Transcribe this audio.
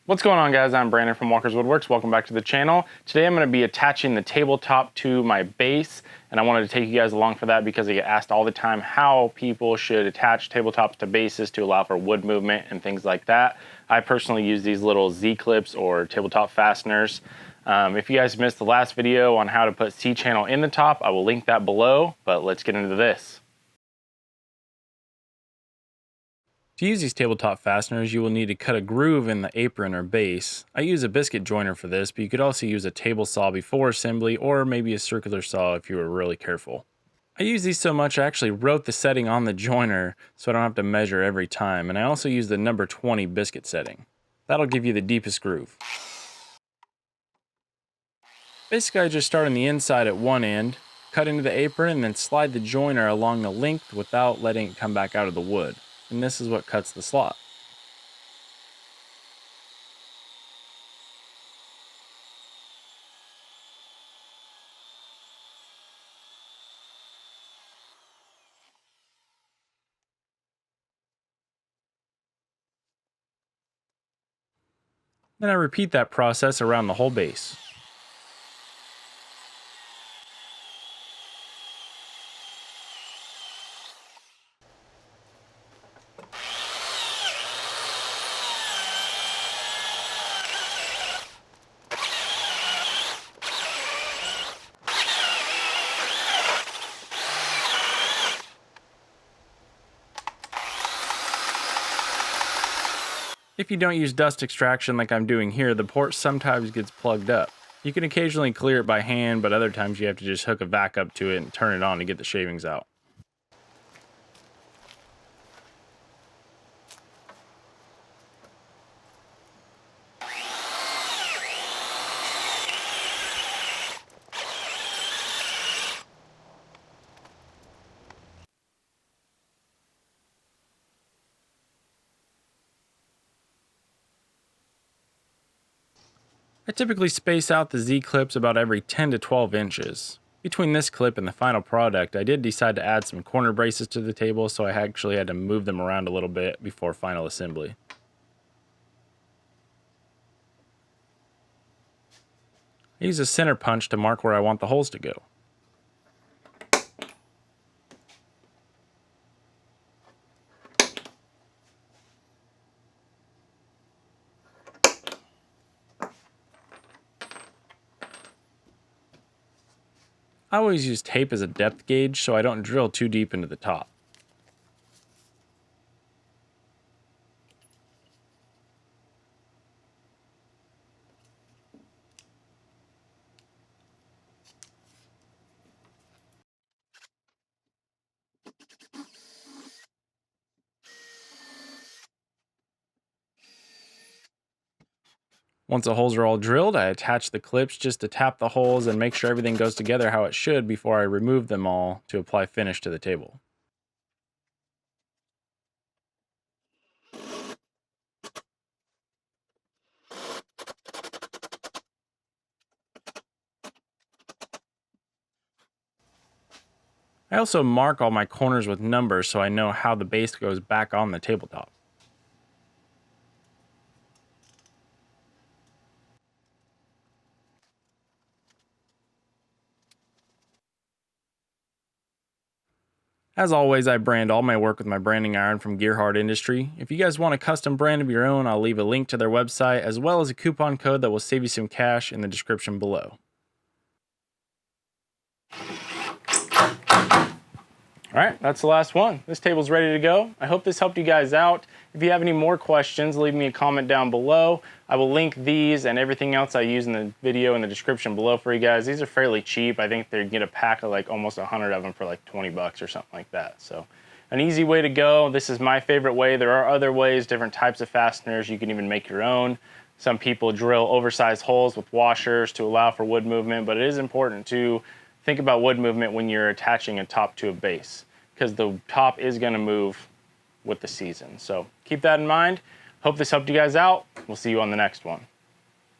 What's going on, guys? I'm Brandon from Walker's Woodworks. Welcome back to the channel. Today I'm going to be attaching the tabletop to my base, and I wanted to take you guys along for that because I get asked all the time how people should attach tabletops to bases to allow for wood movement and things like that. I personally use these little Z-clips or tabletop fasteners. If you guys missed the last video on how to put C-channel in the top, I will link that below, but let's get into this. To use these tabletop fasteners, you will need to cut a groove in the apron or base. I use a biscuit joiner for this, but you could also use a table saw before assembly, or maybe a circular saw if you were really careful. I use these so much I actually wrote the setting on the joiner so I don't have to measure every time, and I also use the number 20 biscuit setting. That'll give you the deepest groove. Basically, I just start on the inside at one end, cut into the apron, and then slide the joiner along the length without letting it come back out of the wood. And this is what cuts the slot. Then I repeat that process around the whole base. If you don't use dust extraction like I'm doing here, the port sometimes gets plugged up. You can occasionally clear it by hand, but other times you have to just hook a vac up to it and turn it on to get the shavings out. I typically space out the Z-clips about every 10 to 12 inches. Between this clip and the final product, I did decide to add some corner braces to the table, so I actually had to move them around a little bit before final assembly. I use a center punch to mark where I want the holes to go. I always use tape as a depth gauge so I don't drill too deep into the top. Once the holes are all drilled, I attach the clips just to tap the holes and make sure everything goes together how it should before I remove them all to apply finish to the table. I also mark all my corners with numbers so I know how the base goes back on the tabletop. As always, I brand all my work with my branding iron from Gearhard Industry. If you guys want a custom brand of your own, I'll leave a link to their website as well as a coupon code that will save you some cash in the description below. All right, that's the last one. This table's ready to go. I hope this helped you guys out. If you have any more questions, leave me a comment down below. I will link these and everything else I use in the video in the description below for you guys. These are fairly cheap. I think they get a pack of like almost 100 of them for like 20 bucks or something like that. So an easy way to go. This is my favorite way. There are other ways, different types of fasteners. You can even make your own. Some people drill oversized holes with washers to allow for wood movement, but it is important to think about wood movement when you're attaching a top to a base, because the top is going to move with the season. So keep that in mind. Hope this helped you guys out. We'll see you on the next one.